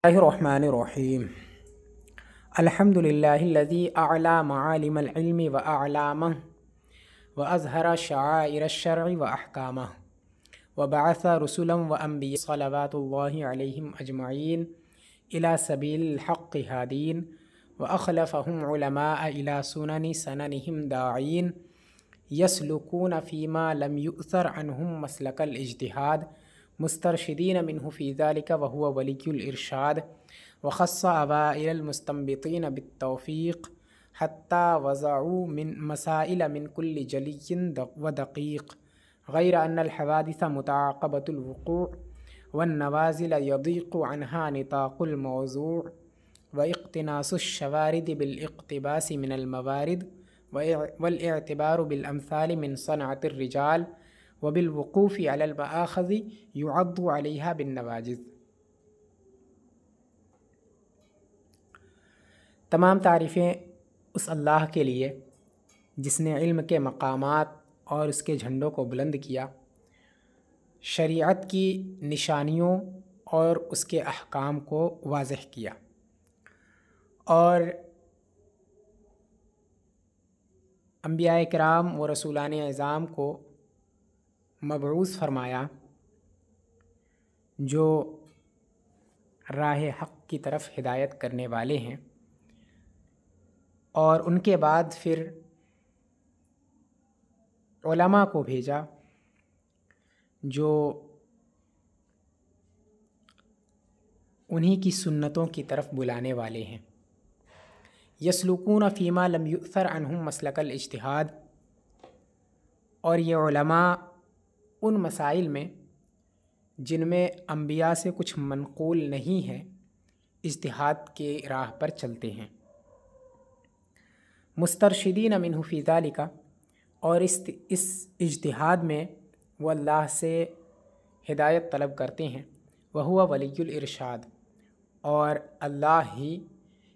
बिस्मिल्लाहिर्रहमानिर्रहीम। अल्हम्दुलिल्लाहिल्लज़ी अअला मआलिमल इल्मि व अअलामह व अज़हरा शआइर अश-शर'i व अहकामह व बअसा रुसुलन व अंबिया सलवातुल्लाहि अलैहिम अजमईन इला सबीलिल हक़्क़ि हादीन व अख़लफ़हुम उलमाअ इला सुननि सननिहिम दाईन यसलुकून फ़ीमा लम युअ्सर अन्हुम मसलकल इज्तिहाद मुस्तरशिदीन मिन्हु फ़ी ज़ालिका व हुवा वलियुल इरशाद व ख़स्स अवाइल मुस्तंबितीन बित्तौफ़ीक़ हत्ता वज़अू मिन मसाइल मिन कुल्लि जलिय्यिन व दक़ीक़ गैर अन्नल हवादिस मुतआक़बतुल वुक़ू' वन नवाज़िल यदीक़ु अन्हा निताक़ुल मौज़ू' व इक़्तिनासुश शवारिद बिल इक़्तिबास मिनल मवारिद वल इअ्तिबारु बिल अम्सालि मिन सनअतिर रिजाल व बिल वुक़ूफ़ि अलल मआख़ज़ि युअद्दु अलैहा बिन नवाजिज़। तमाम तारीफ़ें उस अल्लाह के लिए जिसने इल्म के मकामात और उसके झंडों को बुलंद किया, शरीअत की निशानियों और उसके अहकाम को वाज़ेह किया और अंबिया किराम व रसूलान एज़ाम को मबऊस फरमाया जो राह हक़ की तरफ हिदायत करने वाले हैं, और उनके बाद फिर उलमा को भेजा जो उन्हीं की सुन्नतों की तरफ बुलाने वाले हैं। यसलुकून फ़ीमा लम युअ्सर अन्हुम मसलकल इज्तिहाद, और ये उलमा उन मसाइल में जिनमें अंबिया से कुछ मनक़ूल नहीं है इज्तिहाद के राह पर चलते हैं। मुस्तरशिदीन मिन्हु फ़ी ज़ालिका, और इस इज्तिहाद में वो अल्लाह से हिदायत तलब करते हैं। व हुवा वलियुल इरशाद, और अल्लाह ही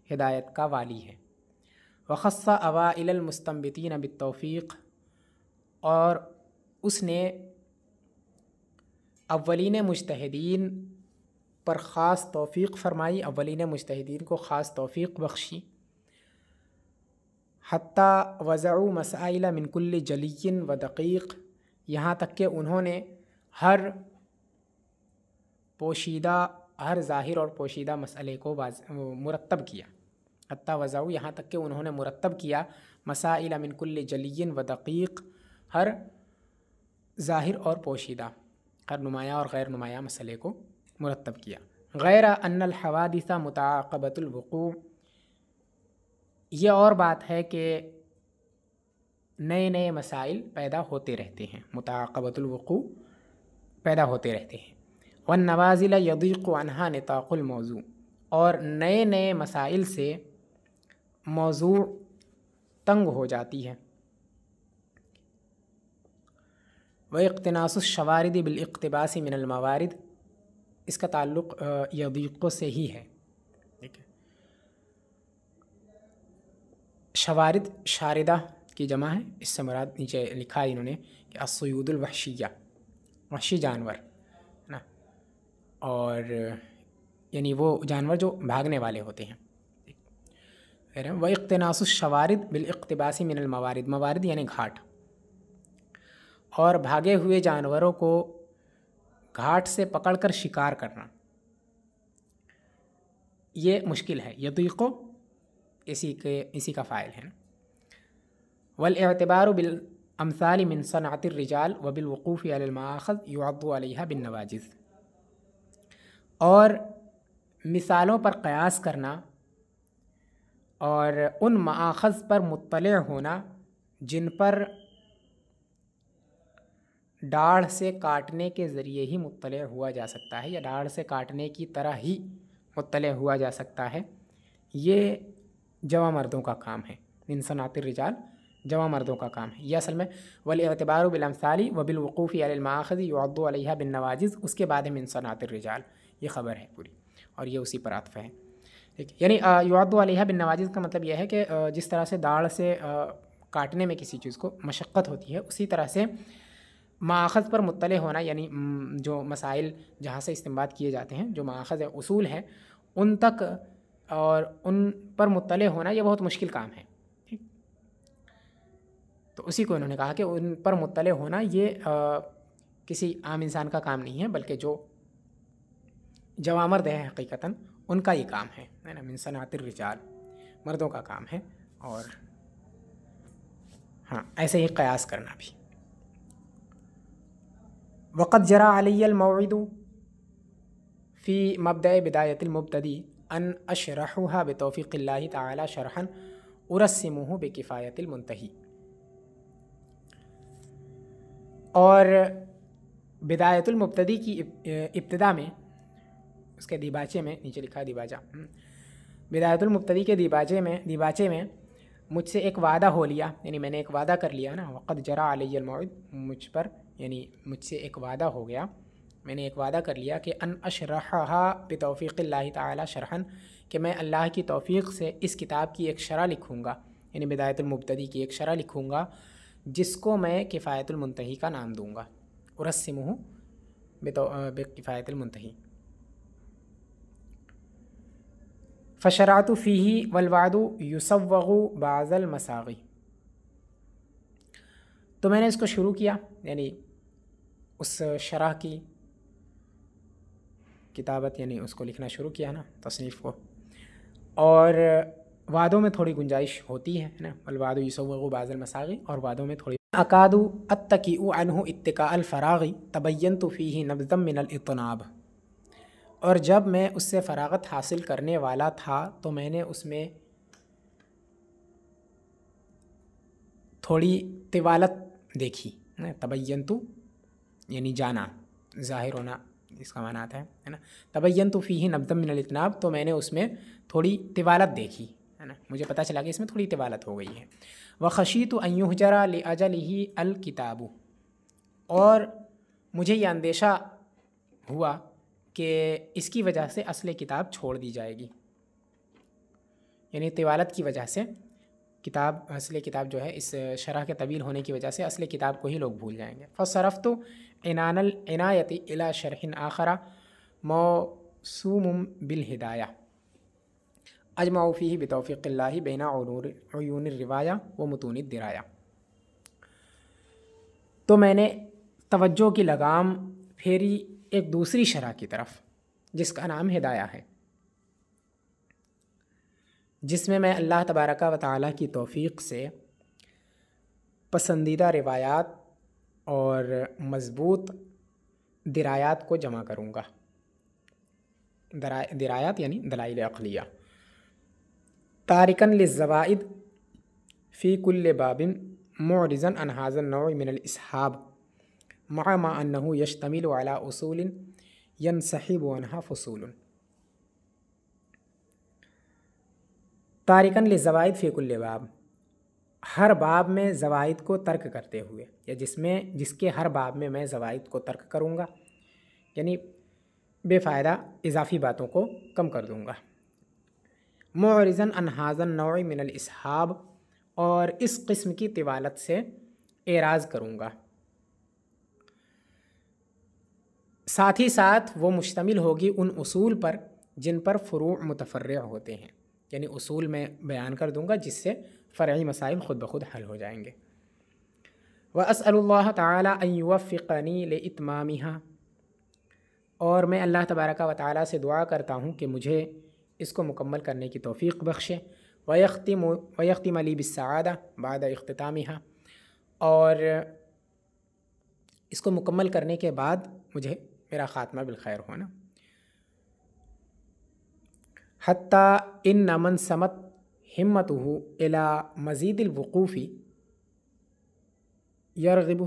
हिदायत का वाली है। व ख़स्स अवाइल मुस्तंबितीन बित्तौफ़ीक़, और उसने अव्वलीन मुज्तहिदीन पर ख़ास तौफ़ीक़ फ़रमाई, अव्वलीन मुज्तहिदीन को ख़ास तौफ़ीक़ बख्शी। हत्ता वज़अू मसाइल मिन कुल्लि जलिय्यिन व दक़ीक़, यहाँ तक कि उन्होंने हर पोशीदा, हर ज़ाहिर और पोशीदा मसले को मुरत्तब किया। हत्ता वज़अू, यहाँ तक कि उन्होंने मुरत्तब किया मसाइल मिन कुल्लि जलिय्यिन व दक़ीक़, हर ज़ाहिर और पोशीदा, हर नुमाया और गैर नुमाया मसले को मुरत्तब किया। गैर अन्नल हवादिस मुतआक़बतुल वुक़ू', ये और बात है कि नए नए मसाइल पैदा होते रहते हैं, मुतआक़बतुल वुक़ू' पैदा होते रहते हैं। वन नवाज़िल यदीक़ु अन्हा निताक़ुल मौज़ू', और नए नए मसाइल से मौज़ू' तंग हो जाती है। व इक़्तिनासुश शवारिद बिल इक़्तिबास मिनल मवारिद, इसका ताल्लुक़ यदीक़ से ही है। ठीक है, शवारिद शारिदा की जमा है, इससे मुराद नीचे लिखा है इन्होंने कि अस्सुयूदुल वहशिया, वहशी जानवर है ना, और यानी वो जानवर जो भागने वाले होते हैं। व इक़्तिनासुश शवारिद बिल इक़्तिबास मिनल मवारिद, मवारिद यानी घाट, और भागे हुए जानवरों को घाट से पकड़कर शिकार करना ये मुश्किल है। यदीक़ो इसी का फ़ाइल है। वल इअ्तिबारु बिल अम्सालि मिन सनअतिर रिजाल व बिल वुक़ूफ़ि अलल मआख़ज़ युअद्दु अलैहा बिन नवाजिज़, और मिसालों पर क़यास करना और उन मआख़ज़ पर मुत्तले होना जिन पर डाढ़ से काटने के ज़रिए ही मुत्तले हुआ जा सकता है, या डाढ़ से काटने की तरह ही मुत्तले हुआ जा सकता है, ये जवा मर्दों का काम है। मिन सनअतिर रिजाल जवा मर्दों का काम है। यह असल में वल इअ्तिबारु बिल अम्सालि व बिल वुक़ूफ़ि अलल मआख़ज़ि युअद्दु अलैहा बिन नवाजिज़, उसके बाद है मिन सनअतिर रिजाल, ये ख़बर है पूरी, और ये उसी पर आत्फ़ है। ठीक, यानी युअद्दु अलैहा बिन नवाजिज़ का मतलब यह है कि जिस तरह से दाढ़ से काटने में किसी चीज़ को मशक्क़त होती है, उसी तरह से माख़ज़ पर मुत्तले होना, यानी जो मसाइल जहाँ से इस्तिंबात किए जाते हैं, जो माख़ज़ है, उसूल हैं, उन तक और उन पर मुत्तले होना ये बहुत मुश्किल काम है। ठीक, तो उसी को इन्होंने कहा कि उन पर मुत्तले होना ये किसी आम इंसान का काम नहीं है, बल्कि जो जवामर्द है हकीकतन उनका ये काम है ना, मिन सनातिर रिजाल, मर्दों का काम है। और हाँ, ऐसे ही क़यास करना भी। वक़द जरा अलैयल मौइदु फ़ी मब्दअ बिदायतिल मुब्तदी अन अशरहुहा बितौफ़ीक़िल्लाहि तआला शरहन उरस्सिमुहु बिकिफ़ायतिल मुंतही। और बिदायतुल मुब्तदी की इब्तिदा में, उसके दीबाचे में, नीचे लिखा है दीबाजा, बिदायतुल मुब्तदी के दीबाचे में मुझसे एक वादा हो लिया, यानी मैंने एक वादा कर लिया ना। वक़द जरा अलैयल मौइद, मुझ पर यानी मुझसे एक वादा हो गया, मैंने एक वादा कर लिया कि अन अशरहा बितौफ़ीक़िल्लाहि तआला शरहन, कि मैं अल्लाह की तौफ़ीक़ से इस किताब की एक शरह लिखूँगा, यानी बिदायतुल मुब्तदी की एक शरह लिखूँगा, जिसको मैं किफ़ायतुल मुंतही का नाम दूँगा। उरस्सिमुहु बिकिफ़ायतिल मुंतही। फ़शरातु फ़ीही वलवादु युसव्वगु बाज़ल मसाग़ी। तो मैंने इसको शुरू किया, यानी उस शरह की किताबत, यानी उसको लिखना शुरू किया ना, तसनीफ़ को। और वादों में थोड़ी गुंजाइश होती है ना, वलवादु युसव्वगु बाज़ल मसाग़ी, और वादों में थोड़ी। अकादु अत्तकीउ अन्हु इत्तिकाअल फ़राग़ी तबय्यनतु फ़ीही नब्ज़म मिनल इत्तनाब। और जब मैं उससे फ़राग़त हासिल करने वाला था तो मैंने उसमें थोड़ी तिवालत देखी। तबय्यनतु यानी जाना, ज़ाहिर होना इसका माना आता है ना। तबय्यनतु फ़ीही नब्ज़म मिनल इत्तनाब, तो मैंने उसमें थोड़ी तिवालत देखी, है ना, मुझे पता चला कि इसमें थोड़ी तिवालत हो गई है। व खशीतु अन युहजरा लिअजलिही अल किताबु, और मुझे ये अंदेशा हुआ कि इसकी वजह से असले किताब छोड़ दी जाएगी, यानी तिवालत की वजह से किताब, असले किताब जो है इस शरह के तवील होने की वजह से असले किताब को ही लोग भूल जाएंगे। फ़सरफ़्तु इनानल इनायति इला शरहिन आखरा मौसूमुम बिल हिदाया अजमाउ फ़ीही बितौफ़ीक़िल्लाहि बैना उयूनिर रिवाया व मुतूनिद दिराया। तो मैंने तवज्जो की लगाम फेरी एक दूसरी शरह की तरफ, जिसका नाम हिदाया है, जिसमें मैं अल्लाह तबारका व तआला की तौफ़ीक़ से पसंदीदा रिवायात और मज़बूत दिरायात को जमा करूँगा। दिरायात यानी दलाइल अक़लिया। तारिकन लिज़्ज़वाइद फ़ी कुल्ल बाबिन मुअरिज़न अन हाज़ा नौ मिनल इसहाब मा अन्नहु यश्तमिलु अला उसूलिन यनसहिबु अन्हा फ़ुसूलुन। तारिकन लिज़्ज़वाइद फ़ी कुल्ल बाब, हर बाब में ज़वाइद को तर्क करते हुए, या जिसके हर बाब में मैं ज़वाइद को तर्क करूँगा, यानी बेफ़ायदा इजाफ़ी बातों को कम कर दूँगा। मुअरिज़न अन हाज़न नौ मिनल इसहाब, और इस किस्म की तिवालत से एराज़ करूँगा। साथ ही साथ वो मुश्तमिल होगी उन उसूल पर जिन पर फ़ुरू मुतफ़र्रिअ होते हैं, यानी उसूल में बयान कर दूँगा जिससे फ़रई मसाइल ख़ुद ब खुद हल हो जाएंगे। व अस्अलुल्लाह तआला अन युवफ़्फ़िक़नी लिइत्मामिहा, और मैं अल्लाह तबारक व तआला से दुआ करता हूँ कि मुझे इसको मुकम्मल करने की तौफ़ीक़ बख्शे। वयख्तिम ली बिस्सआदा बाद इख्तितामिहा, और इसको मुकम्मल करने के बाद मुझे मेरा ख़ात्मा बिल खैर हो ना। हत्ता इन मन समत हिम्मतुहु इला मज़ीदिल वुक़ूफ़ी यरग़िबु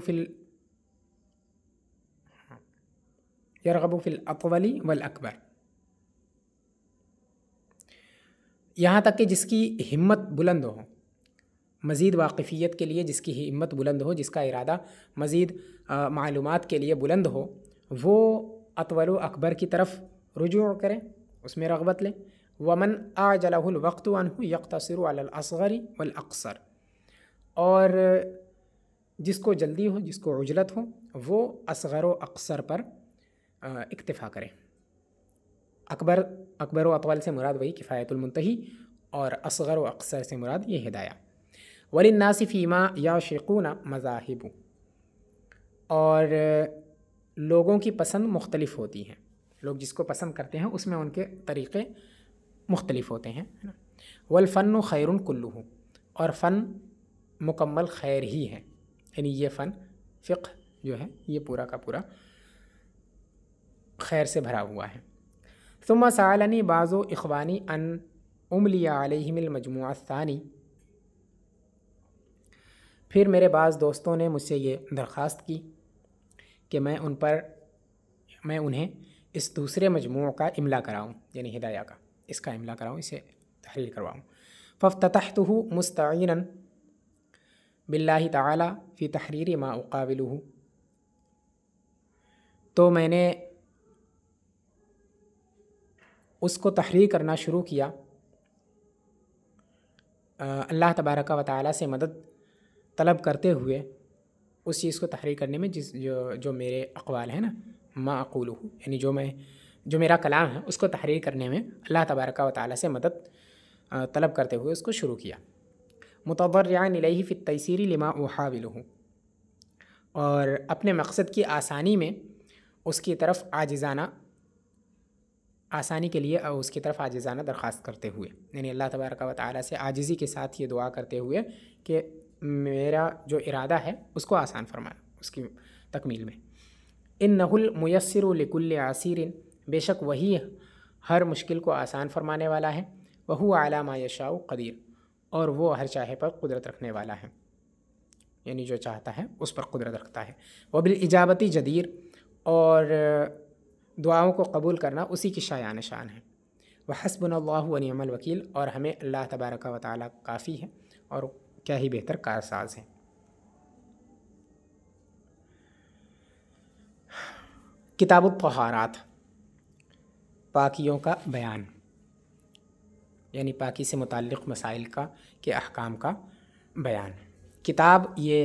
फ़िल अतवली वल अकबर, यहाँ तक कि जिसकी हिम्मत बुलंद हो, मज़ीद वाक़िफ़ियत के लिए जिसकी हिम्मत बुलंद हो, जिसका इरादा मज़ीद मालूमात के लिए बुलंद हो, वो अतवल अकबर की तरफ रुजू करें, उसमें रग़बत लें। वमन आजलहुल वक़्तु अन्हु यक़्तसिरु अलल असग़री वल अक़सर, और जिसको जल्दी हो, जिसको उजलत हो, वो असग़र व अक़सर पर इक्तिफ़ा करें। अकबर व अतवल से मुराद वही किफ़ायतुल मुंतही, और असग़र व अक़सर से मुराद ये हिदाया। वलिन्नासि फ़ीमा याशिक़ूना मज़ाहिबु, और लोगों की पसंद मुख्तलिफ़ होती हैं, लोग जिसको पसंद करते हैं उसमें उनके तरीक़े मुख्तलिफ़ होते हैं, है ना। वल फ़न्नु खैरुन कुल्लुहु, और फ़न मुकम्मल खैर ही है, यानी ये फ़न फ़िक़्ह जो है ये पूरा का पूरा खैर से भरा हुआ है। सुम्मा सअलनी बाज़ु इख़वानी अन उमलिया अलैहिमिल मजमुआ सानी, फिर मेरे बाज़ दोस्तों ने मुझसे ये दरख्वास्त की कि मैं उन्हें इस दूसरे मजमू का इमला कराऊँ, यानी हिदाया का, इसका इमला कराऊँ, इसे तहरीर करवाऊँ। फ़फ्ततहतुहु मुस्तईनन बिल्लाहि तआला फ़ी तहरीरी मा उक़ाबिलुहु, तो मैंने उसको तहरीर करना शुरू किया अल्लाह तबारक व तआला से मदद तलब करते हुए उस चीज़ को तहरीर करने में जो मेरे अक़वाल हैं ना, मा अक़ूलुहु, यानी जो मेरा कलाम है उसको तहरीर करने में अल्लाह तबारक व तआला से मदद तलब करते हुए उसको शुरू किया। मुतज़र्रिअन इलैहि फ़ी तयसीरी लिमा उहाविलुहु, और अपने मकसद की आसानी में उसकी तरफ आसानी के लिए उसकी तरफ आजिज़ाना दरख्वास्त करते हुए, यानी अल्लाह तबारक व तआला से आजिज़ी के साथ ये दुआ करते हुए कि मेरा जो इरादा है उसको आसान फरमाए, उसकी तकमील में। इन्नहुल मुयस्सिरु लिकुल्लि आसिरिन, बेशक वही हर मुश्किल को आसान फरमाने वाला है। वहुवा अला मा यशाउ क़दीर, और वो हर चाहे पर कुदरत रखने वाला है, यानी जो चाहता है उस पर कुदरत रखता है। वबिल इजाबती जदीर, और दुआओं को कबूल करना उसी की शायान शान है। व हस्बुनल्लाहु व निअमल वकील, और हमें अल्लाह तबारक व तआला काफ़ी है और क्या ही बेहतर कारसाज है। किताबुत तहारात, पाकियों का बयान, यानी पाकी से मुताल्लिक़ मसाइल के अहकाम का बयान। किताब ये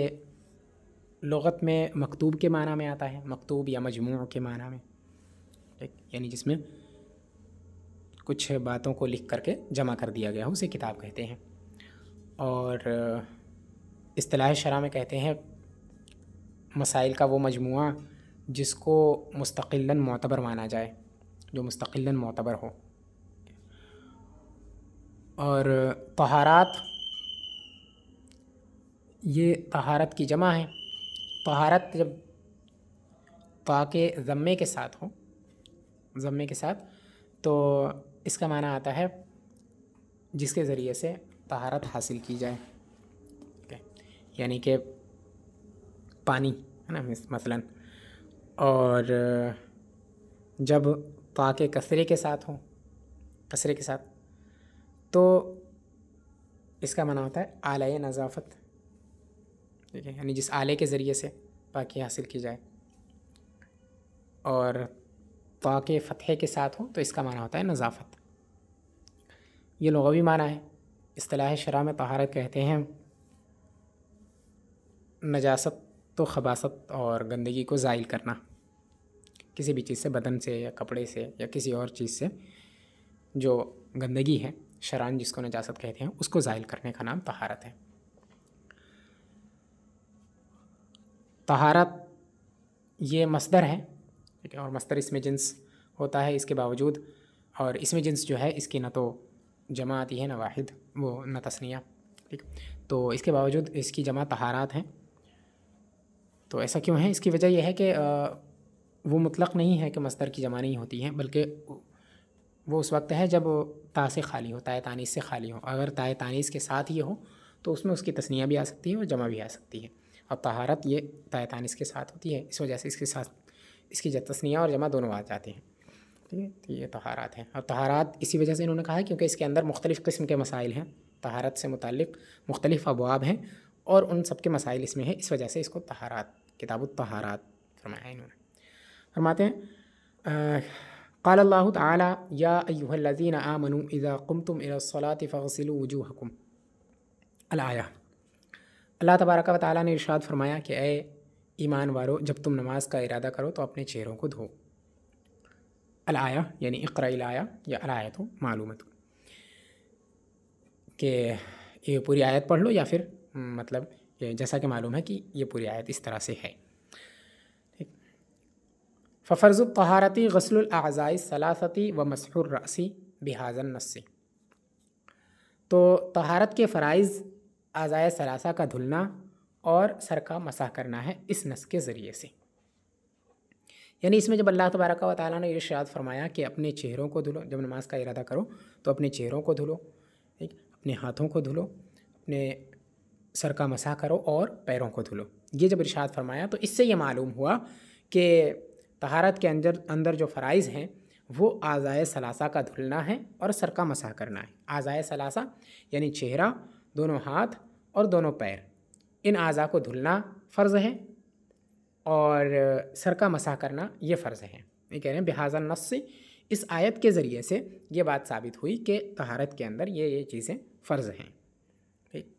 लुग़त में मकतूब के माना में आता है, मकतूब या मजमू के माना में, यानी जिसमें कुछ बातों को लिख करके जमा कर दिया गया हो उसे किताब कहते हैं। और इस्तिलाह शरअ में कहते हैं मसाइल का वो मजमुआ जिसको मुस्तक़िल्लन मोतबर माना जाए, जो मुस्तक़िल्लन मोतबर हो। और तहारात, ये तहारत की जमा है। तहारत जब ता के ज़म्मे के साथ हो, ज़म्मे के साथ, तो इसका माना आता है जिसके ज़रिए से तहारत हासिल की जाए, यानी कि पानी, है ना, मसलन। और जब ता के कसरे के साथ हो, कसरे के साथ, तो इसका माना होता है आले नज़ाफ़त, ठीक है, यानी जिस आले के ज़रिए से पाकी हासिल की जाए। और ता के फ़तहे के साथ हो तो इसका माना होता है नज़ाफ़त। ये लुग़वी माना है। इस्तिलाह शरअ में तहारत कहते हैं नजासत तो खबासत और गंदगी को ज़ाइल करना, किसी भी चीज़ से, बदन से या कपड़े से या किसी और चीज़ से जो गंदगी है शरअन जिसको नजासत कहते हैं उसको ज़ाइल करने का नाम तहारत है। तहारत ये मस्दर है, ठीक है, और मस्दर इसमें जिन्स होता है इसके बावजूद, और इसमें जिन्स जो है इसकी न तो जमा आती है न वाहिद, वो न तस्निया, ठीक। तो इसके बावजूद इसकी जमा तहारात हैं। तो ऐसा क्यों है? इसकी वजह यह है कि वो मुतलक नहीं है कि मस्दर की जमा नहीं होती है, बल्कि वो उस वक्त है जब ता से खाली हो, ताए तानीस से खाली हो। अगर ताए तानीस के साथ ये हो तो उसमें उसकी तस्निया भी आ सकती है और जमा भी आ सकती है। और तहारत ये ताए तानीस के साथ होती है, इस वजह से इसके साथ इसकी तस्निया और जमा दोनों आ जाते हैं, ठीक है। तो ये तहारात हैं, और तहारात इसी वजह से इन्होंने कहा है क्योंकि इसके अंदर मुख्तलिफ़ किस्म के मसाइल हैं, तहारत से मुताल्लिक़ मुख्तलिफ़ अबवाब हैं और उन सब के मसाइल इसमें है, इस वजह से इसको तहारात, किताबुत तहारात फरमाया इन्होंने। फरमाते हैं क़ाल अल्लाहु तआला या अय्युहल्लज़ीना आमनू इज़ा क़ुमतुम इलस्सलाति फ़ग़सिलू वुजूहकुम अल-आया। अल्लाह तबारक व तआला ने इरशाद फरमाया कि ए ईमान वालो, जब तुम नमाज का इरादा करो तो अपने चेहरों को धो। अल-आया यानी इक़्राइल आया या अल-आयतु मालूमतु, कि ये पूरी आयत पढ़ लो, या फिर मतलब जैसा कि मालूम है कि ये पूरी आयत इस तरह से है। ठीक। फ़फ़र्ज़ु तहारती गस्लुल अज़ाई सलासती व मसहुर रअसी बिहाज़न नस्सी। तो तहारत के फ़राइज़ अज़ाए सलासा का धुलना और सर का मसाह करना है इस नस के ज़रिए से। यानी इसमें जब अल्लाह तबारक व तआला ने इरशाद फरमाया कि अपने चेहरों को धुलो, जब नमाज का इरादा करो तो अपने चेहरों को धुलो, ठीक, अपने हाथों को धुलो, अपने सर का मसाह करो और पैरों को धुलो, ये जब इरशाद फरमाया तो इससे ये मालूम हुआ कि तहारत के अंदर जो फ़राइज़ हैं वो आज़ाए सलासा का धुलना है और सर का मसाह करना है। आज़ाए सलासा यानी चेहरा, दोनों हाथ और दोनों पैर, इन आज़ा को धुलना फ़र्ज़ है और सर का मसाह करना ये फ़र्ज़ है। ये कह रहे हैं बिहाज़ा नस्स से, इस आयत के ज़रिए से ये बात साबित हुई कि तहारत के अंदर ये चीज़ें फ़र्ज़ हैं। ठीक।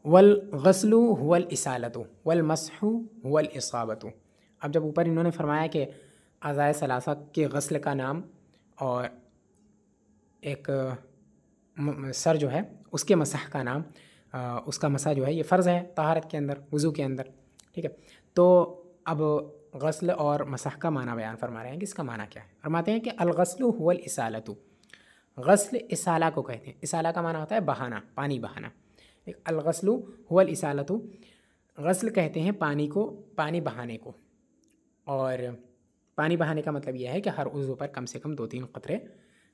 वल गस्लु हुवल इसालतु वल मसहु हुवल इसाबतु। अब जब ऊपर इन्होंने फरमाया कि अज़ाए सलासा के गस्ल का नाम और एक सर जो है उसके मसाह का नाम, उसका मसाह जो है ये फ़र्ज़ है तहारत के अंदर, वज़ू के अंदर। ठीक है। तो अब गस्ल और मसाह का माना बयान फरमा रहे हैं कि इसका माना क्या है। फरमाते हैं कि अल गस्लु हुवल इसालतु, गस्ल इसाला को कहते हैं। इसाला का माना होता है बहाना, पानी बहाना। अल गस्लु हुवल इसालतु, गस्ल कहते हैं पानी को, पानी बहाने को। और पानी बहाने का मतलब यह है कि हर उज़्व पर कम से कम 2-3 क़तरे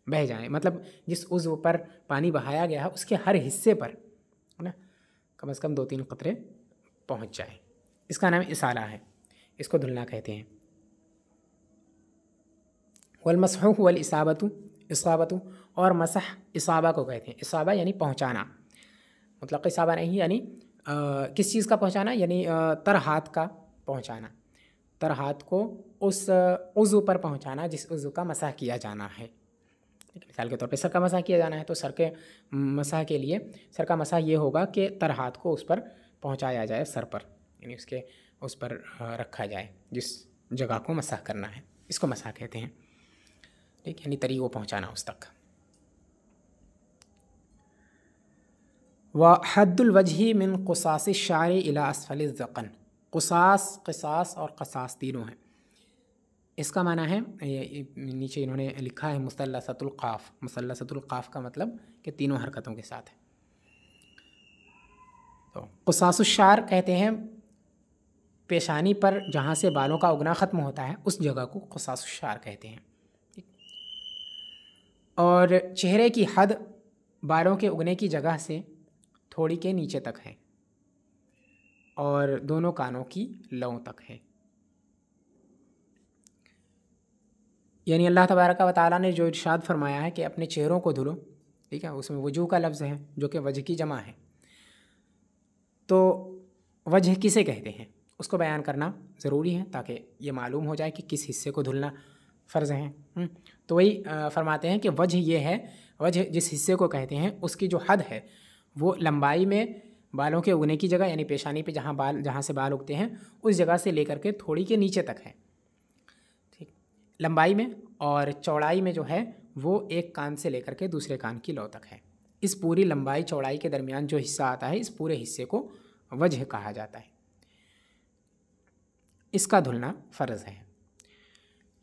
बह जाएं, मतलब जिस उज़्व पर पानी बहाया गया है उसके हर हिस्से पर है ना कम से कम 2-3 क़तरे पहुँच जाए, इसका नाम इसाला है, इसको धुलना कहते हैं। वल मसहु वल इसाबतु, इसाबतु और मसह इसाबा को कहते हैं। इसाबा यानी पहुँचाना, मतलब इसाबा नहीं यानी किस चीज़ का पहुँचाना, यानी तर हाथ का पहुँचाना, तर हाथ को उस उज़्व पर पहुँचाना जिस उज़्व का मसाह किया जाना है। मिसाल के तौर पे सर का मसाह किया जाना है तो सर के मसाह के लिए सर का मसाह ये होगा कि तर हाथ को उस पर पहुँचाया जाए, सर पर, यानी उसके उस पर रखा जाए जिस जगह को मसाह करना है, इसको मसाह कहते हैं। ठीक, यानी तरी को पहुँचाना उस तक। व हद्दुल वजही मिन क़ुसास शारी इला अस्फल ज़क़न। क़ुसास, क़िसास और क़सास तीनों हैं। इसका माना है, नीचे इन्होंने लिखा है मुसल्लसतुल क़ाफ़। मुसल्लसतुल क़ाफ़ का मतलब कि तीनों हरकतों के साथ है। तो क़ुसासुश शार कहते हैं पेशानी पर जहाँ से बालों का उगना ख़त्म होता है उस जगह को क़ुसासुश शार कहते हैं। और चेहरे की हद बालों के उगने की जगह से थोड़ी के नीचे तक है और दोनों कानों की लौं तक है। यानी अल्लाह तबारक व तआला ने जो इरशाद फरमाया है कि अपने चेहरों को धुलो, ठीक है, उसमें वजू का लफ्ज़ है जो कि वजह की जमा है। तो वजह किसे कहते हैं उसको बयान करना ज़रूरी है ताकि ये मालूम हो जाए कि किस हिस्से को धुलना फ़र्ज़ है। तो वही फरमाते हैं कि वजह ये है, वजह जिस हिस्से को कहते हैं उसकी जो हद है वो लंबाई में बालों के उगने की जगह यानी पेशानी पे जहाँ से बाल उगते हैं उस जगह से लेकर के थोड़ी के नीचे तक है, ठीक, लंबाई में। और चौड़ाई में जो है वो एक कान से लेकर के दूसरे कान की लौ तक है। इस पूरी लंबाई चौड़ाई के दरमियान जो हिस्सा आता है इस पूरे हिस्से को वजह कहा जाता है। इसका धुलना फ़र्ज़ है।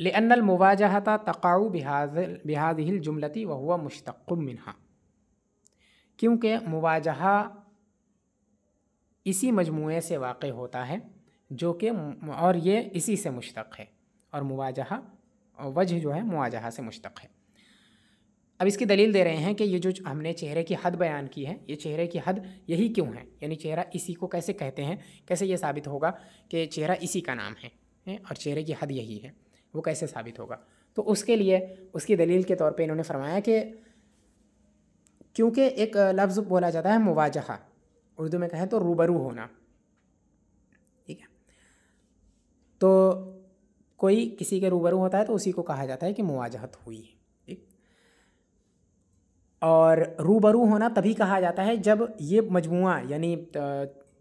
लिअन्नल मुवाजहता तक़ाउ बिहाज़िहिल जुमलती व हुवा मुश्तक़्क़ुम मिन्हा, क्योंकि मुवाजहा इसी मजमूए से वाक़ होता है जो कि, और ये इसी से मुश्तक़ है, और मुवाजहा वजह जो है मुवाजहा से मुश्तक़ है। अब इसकी दलील दे रहे हैं कि ये जो हमने चेहरे की हद बयान की है, ये चेहरे की हद यही क्यों है, यानी चेहरा इसी को कैसे कहते हैं, कैसे ये साबित होगा कि चेहरा इसी का नाम है और चेहरे की हद यही है, वो कैसे साबित होगा। तो उसके लिए उसकी दलील के तौर पे इन्होंने फरमाया कि क्योंकि एक लफ्ज़ बोला जाता है मुवाजहा, उर्दू में कहें तो रूबरू होना, ठीक है। तो कोई किसी के रूबरू होता है तो उसी को कहा जाता है कि मुवाजहत हुई, ठीक। और रूबरू होना तभी कहा जाता है जब ये मजमुआ यानी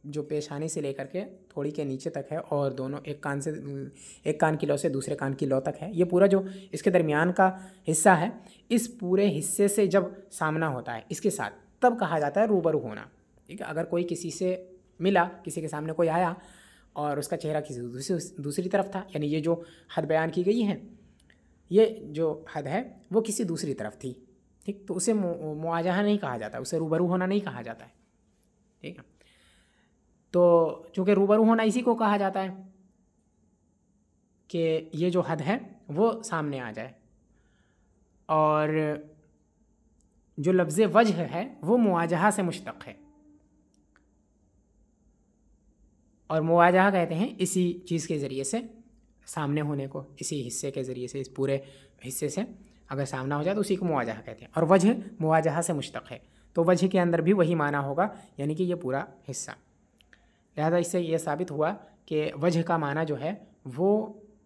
जो पेशानी से लेकर के थोड़ी के नीचे तक है और दोनों एक कान की लौ से दूसरे कान की लौ तक है, ये पूरा जो इसके दरमियान का हिस्सा है, इस पूरे हिस्से से जब सामना होता है इसके साथ, तब कहा जाता है रूबरू होना। ठीक है, अगर कोई किसी से मिला, किसी के सामने कोई आया और उसका चेहरा किसी दूसरी तरफ था, यानी ये जो हद बयान की गई है, ये जो हद है वो किसी दूसरी तरफ थी, ठीक, तो उसे मुआजहा नहीं कहा जाता, उसे रूबरू होना नहीं कहा जाता है। ठीक है, तो चूँकि रूबरू होना इसी को कहा जाता है कि ये जो हद है वो सामने आ जाए, और जो लफ्ज़ वजह है वो मुआजहा से मुश्तक़ है, और मुआजहा कहते हैं इसी चीज़ के ज़रिए से सामने होने को, इसी हिस्से के ज़रिए से, इस पूरे हिस्से से अगर सामना हो जाए तो उसी को मुआजहा कहते हैं। और वजह मुआजहा से मुश्तक़ है, तो वजह के अंदर भी वही माना होगा, यानी कि ये पूरा हिस्सा। लिहाजा इससे ये साबित हुआ कि वजह का माना जो है वो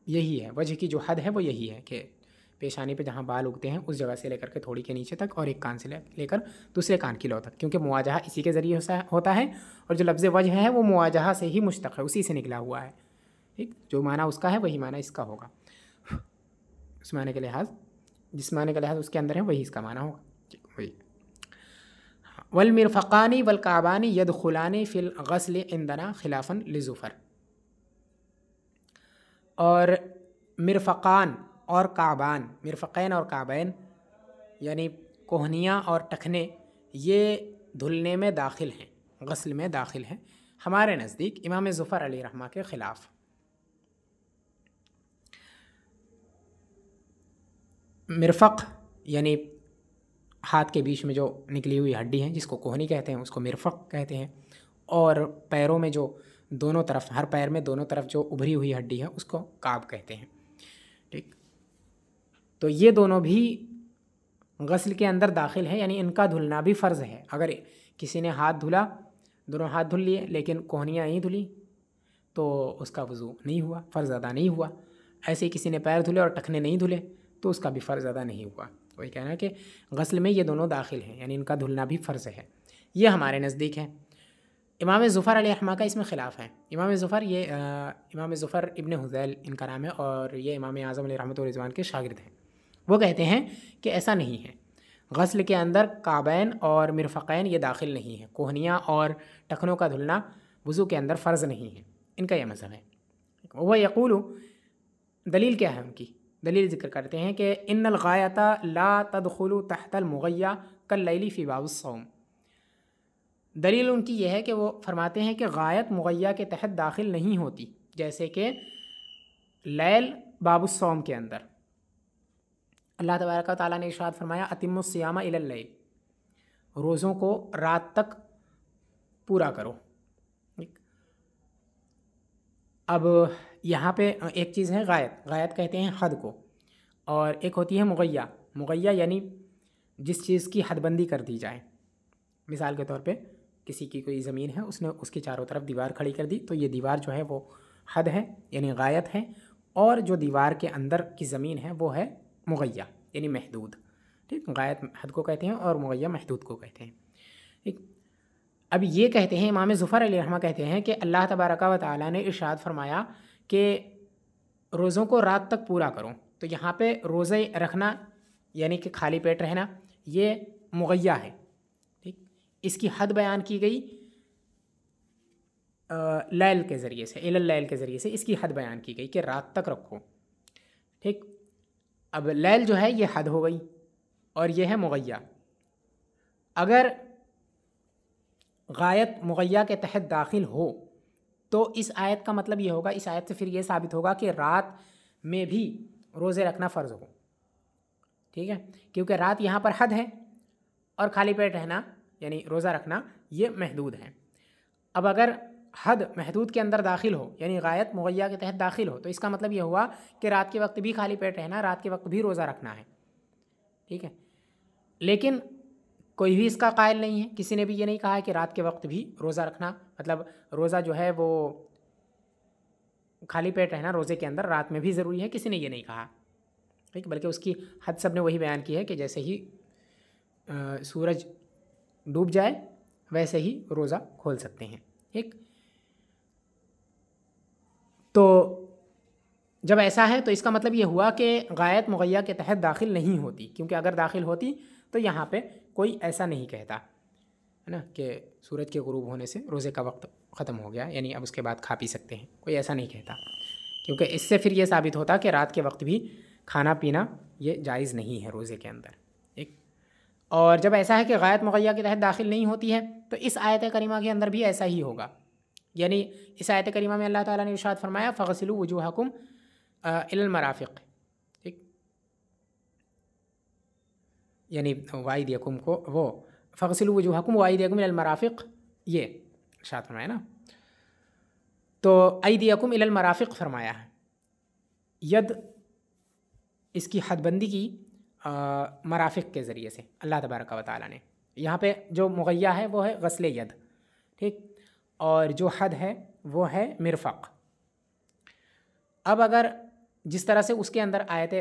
यही है, वजह की जो हद है वो यही है कि पेशानी पे जहाँ बाल उगते हैं उस जगह से लेकर के थोड़ी के नीचे तक, और एक कान से लेकर दूसरे कान की लौ तक, क्योंकि मुआजहा इसी के ज़रिए होता है, और जो लफ्ज़ वजह है वो मुआजहा से ही मुश्तक़ है, उसी से निकला हुआ है। ठीक, जो माना उसका है वही माना इसका होगा, उस माने के लिहाज, जिस माने का लिहाज उसके अंदर है वही इसका माना होगा। ठीक, वही। वल मिरफ़क़ानी वल काबानी यदखुलानी फ़िल गस्ल इंदना खिलाफ़न लिज़ुफ़र। और मिरफ़क़ान और काबान, मिरफ़क़ैन और काबैन यानी कोहनियाँ और टखने, ये धुलने में दाखिल हैं, गस्ल में दाखिल हैं हमारे नज़दीक इमाम ज़ुफ़र अलैहि रहमा के ख़िलाफ़। मिरफ़क़ यानी हाथ के बीच में जो निकली हुई हड्डी है जिसको कोहनी कहते हैं उसको मिरफ़क़ कहते हैं, और पैरों में जो दोनों तरफ, हर पैर में दोनों तरफ जो उभरी हुई हड्डी है उसको काब कहते हैं। ठीक, तो ये दोनों भी गस्ल के अंदर दाखिल है, यानी इनका धुलना भी फ़र्ज़ है। अगर किसी ने हाथ धुला, दोनों हाथ धुल लिए लेकिन कोहनियाँ नहीं धुली तो उसका वज़ू नहीं हुआ, फ़र्ज़ अदा नहीं हुआ। ऐसे ही किसी ने पैर धुले और टखने नहीं धुले तो उसका भी फ़र्ज़ अदा नहीं हुआ। वही कहना है कि गस्ल में ये दोनों दाखिल हैं, यानी इनका धुलना भी फ़र्ज़ है। ये हमारे नज़दीक है। इमाम ज़ुफ़र अलैहि रहमा का इसमें ख़िलाफ़ है। इमाम ज़ुफ़र इब्न हुज़ैल इनका नाम है, और ये इमाम आज़म अलैहि रहमत व रिज़वान के शागिर्द हैं। वो कहते हैं कि ऐसा नहीं है, गस्ल के अंदर काबैन और मिरफ़क़ैन ये दाखिल नहीं है, कोहनियाँ और टखनों का धुलना वज़ू के अंदर फ़र्ज़ नहीं है, इनका यह मज़हब है। वह यक़ूलु, दलील क्या है उनकी? दलील ज़िक्र करते हैं कि इन्नल गायता ला तदखुलु तहतल मुग़य्या कल लैली फ़ी बाबिस सौम। दलील उनकी यह है कि वो फरमाते हैं कि गायत मुग़य्या के तहत दाखिल नहीं होती, जैसे कि लैल बाबुस सौम के अंदर अल्लाह तबारक व तआला ने इरशाद फरमाया अतिम्मुस सियामा इलल लैल, रोज़ों को रात तक पूरा करो। अब यहाँ पे एक चीज़ है गायत कहते हैं हद को, और एक होती है मुग़य्या यानी जिस चीज़ की हदबंदी कर दी जाए। मिसाल के तौर पे किसी की कोई ज़मीन है, उसने उसके चारों तरफ दीवार खड़ी कर दी, तो ये दीवार जो है वो हद है यानी गायत है, और जो दीवार के अंदर की ज़मीन है वो है मुग़य्या यानी महदूद। ठीक, गायत हद को कहते हैं और मुग़य्या महदूद को कहते हैं। ठीक, अब ये कहते हैं इमाम ज़ुफ़र अलैहि रहमा कहते हैं कि अल्लाह तबारक व तआला ने इरशाद फरमाया कि रोज़ों को रात तक पूरा करो, तो यहाँ पे रोज़े रखना यानी कि खाली पेट रहना ये मुग़य्या है। ठीक, इसकी हद बयान की गई लैल के ज़रिए से, इलल लैल के ज़रिए से इसकी हद बयान की गई कि रात तक रखो। ठीक, अब लैल जो है ये हद हो गई और ये है मुग़य्या। अगर गायत मुग़य्या के तहत दाखिल हो तो इस आयत का मतलब ये होगा, इस आयत से फिर ये साबित होगा कि रात में भी रोज़े रखना फ़र्ज़ हो। ठीक है, क्योंकि रात यहाँ पर हद है और खाली पेट रहना यानी रोज़ा रखना ये महदूद है। अब अगर हद महदूद के अंदर दाखिल हो यानी गायत मुग़य्या के तहत दाखिल हो तो इसका मतलब ये हुआ कि रात के वक्त भी खाली पेट रहना, रात के वक्त भी रोज़ा रखना है। ठीक है, लेकिन कोई भी इसका कायल नहीं है, किसी ने भी ये नहीं कहा है कि रात के वक्त भी रोज़ा रखना, मतलब रोज़ा जो है वो खाली पेट रहना रोज़े के अंदर रात में भी ज़रूरी है, किसी ने ये नहीं कहा। ठीक, बल्कि उसकी हद सब ने वही बयान की है कि जैसे ही सूरज डूब जाए वैसे ही रोज़ा खोल सकते हैं। ठीक, तो जब ऐसा है तो इसका मतलब ये हुआ कि गायत मुगय्या के तहत दाखिल नहीं होती, क्योंकि अगर दाखिल होती तो यहाँ पे कोई ऐसा नहीं कहता है ना कि सूरज के गुरूब होने से रोज़े का वक्त ख़त्म हो गया, यानी अब उसके बाद खा पी सकते हैं, कोई ऐसा नहीं कहता, क्योंकि इससे फिर ये साबित होता कि रात के वक्त भी खाना पीना ये जायज़ नहीं है रोज़े के अंदर। एक और जब ऐसा है कि गायत मुगय्या के तहत दाखिल नहीं होती है तो इस आयत करीमा के अंदर भी ऐसा ही होगा। यानी इस आयत करीमा में अल्लाह ताला ने इरशाद फरमाया फ़ग़सिलू वुजूहकुम इलल मराफ़िक़, ठीक, यानी वाइदियकुम को वो फ़ग़सिलू वुजूहकुम वाइदियकुम इलल मराफ़िक़, ये इरशाद फरमाया ना। तो ऐदियकुम इलल मराफ़िक़ फरमाया है, यद इसकी हदबंदी की मराफ़िक़ के ज़रिए से अल्लाह तबारक व तआला ने। यहाँ पे जो मुगय्या है वो है गस्ल यद, ठीक, और जो हद है वो है मिरफ़क़। अब अगर जिस तरह से उसके अंदर आयत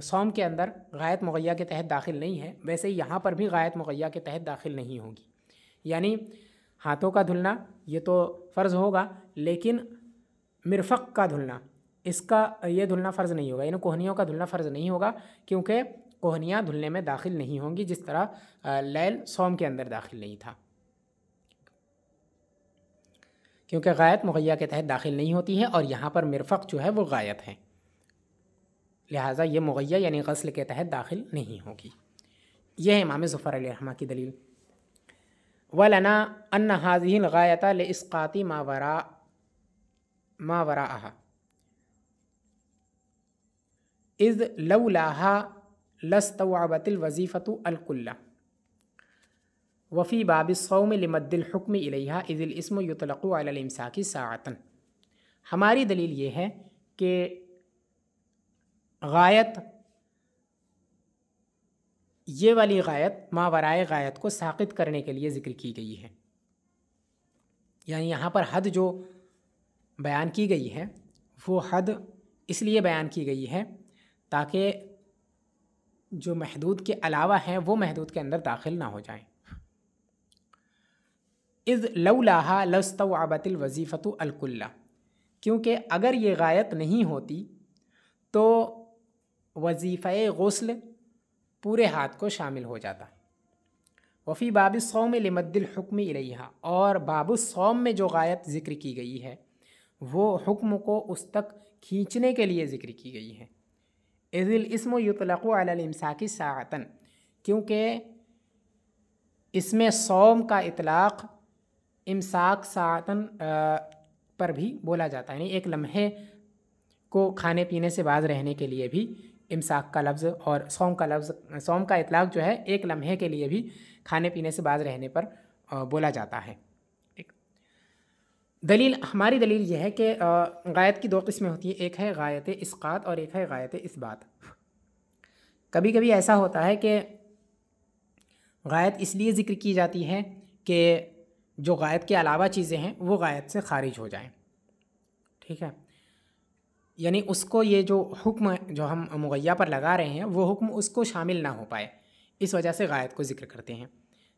सौम के अंदर गायत मुगय्या के तहत दाखिल नहीं है, वैसे ही यहाँ पर भी गायत मुगय्या के तहत दाखिल नहीं होगी। यानी हाथों का धुलना ये तो फ़र्ज़ होगा, लेकिन मिरफ़क़ का धुलना, इसका ये धुलना फ़र्ज़ नहीं होगा, यानी कोहनियों का धुलना फ़र्ज़ नहीं होगा, क्योंकि कोहनियाँ धुलने में दाखिल नहीं होंगी, जिस तरह लैल सौम के अंदर दाखिल नहीं था, क्योंकि गायत मुगय्या के तहत दाखिल नहीं होती है और यहाँ पर मिरफ़क़ जो है वो गायत है, लिहाजा ये मुगय्या यानी गस्ल के तहत दाखिल नहीं होगी। यह है इमाम ज़ुफ़र अलैहिर्रहमा की दलील। वलना अन्न हाज़िहिल गायता लिइस्क़ाति मा वराअहा इज़ लौलाहा लस्तवअबतिल वज़ीफ़तु अल-कुल्ला वफ़ी बाबिस्सौम लिमद्दिल हुक्म इलैहा इज़िल इस्मु युतलक़ु अलल इम्साकी साअतन। हमारी दलील ये है कि गायत, ये वाली गायत मावराए गायत को साक़ित करने के लिए ज़िक्र की गई है, यानी यहाँ पर हद जो बयान की गई है वो हद इसलिए बयान की गई है ताकि जो महदूद के अलावा हैं वो महदूद के अंदर दाखिल ना हो जाएं। इज़ लौलाहा लस्तवअबतिल वज़ीफ़तु अल-कुल्ला, क्योंकि अगर ये गायत नहीं होती तो वज़ीफ़े गुस्ल पूरे हाथ को शामिल हो जाता। वफ़ी बाबिस्सौम लिमद्दिल हुक्म इलैहा, और बाबुस्सौम में जो गायत ज़िक्र की गई है वो हुक्म को उस तक खींचने के लिए ज़िक्र की गई है। इज़िल इस्मु युतलक़ु अलल इम्साकी साअतन, क्योंकि इसमें सौम का इतलाक़ इम्साक साअतन पर भी बोला जाता है, यानी एक लम्हे को खाने पीने से बाज रहने के लिए भी इम्साक का लफ्ज़ और सौम का लफ्ज़, सौम का इतलाक़ जो है एक लम्हे के लिए भी खाने पीने से बाज रहने पर बोला जाता है। एक दलील, हमारी दलील यह है कि गायत की दो किस्में होती हैं, एक है गायत इस्क़ात और एक है गायत इस्बात। कभी कभी ऐसा होता है कि गायत इसलिए ज़िक्र की जाती है कि जो गायत के अलावा चीज़ें हैं वो गायत से ख़ारिज हो जाएं, ठीक है, यानी उसको ये जो हुक्म जो हम मुगय्या पर लगा रहे हैं वो हुक्म उसको शामिल ना हो पाए, इस वजह से गायत को ज़िक्र करते हैं,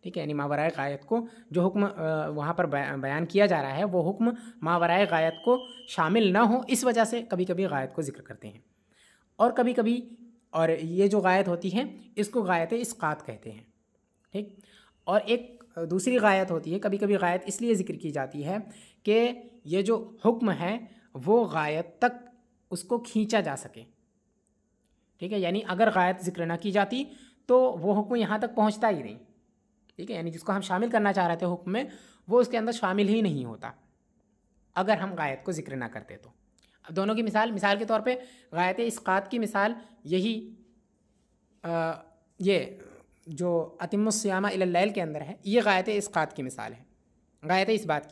ठीक है। यानी मावराए गायत को जो हुक्म वहाँ पर बयान किया जा रहा है वो हुक्म मावराए गायत को शामिल ना हो, इस वजह से कभी कभी गायत को ज़िक्र करते हैं। और कभी कभी, और ये जो गायत होती है इसको गायत इस्क़ात कहते हैं, ठीक। और एक दूसरी गायत होती है, कभी कभी गायत इसलिए ज़िक्र की जाती है कि ये जो हुक्म है वो गायत तक उसको खींचा जा सके, ठीक है। यानी अगर गायत ज़िक्र ना की जाती तो वो हुक्म यहाँ तक पहुँचता ही नहीं, ठीक है, यानी जिसको हम शामिल करना चाह रहे थे हुक्म में वो उसके अंदर शामिल ही नहीं होता अगर हम गायत को ज़िक्र ना करते तो। अब दोनों की मिसाल के तौर पे गायत इस्क़ात की मिसाल यही ये जो अतिमुस्सियामा इलल लैल के अंदर है, ये गायत इस्क़ात की मिसाल है, गायत इस्बात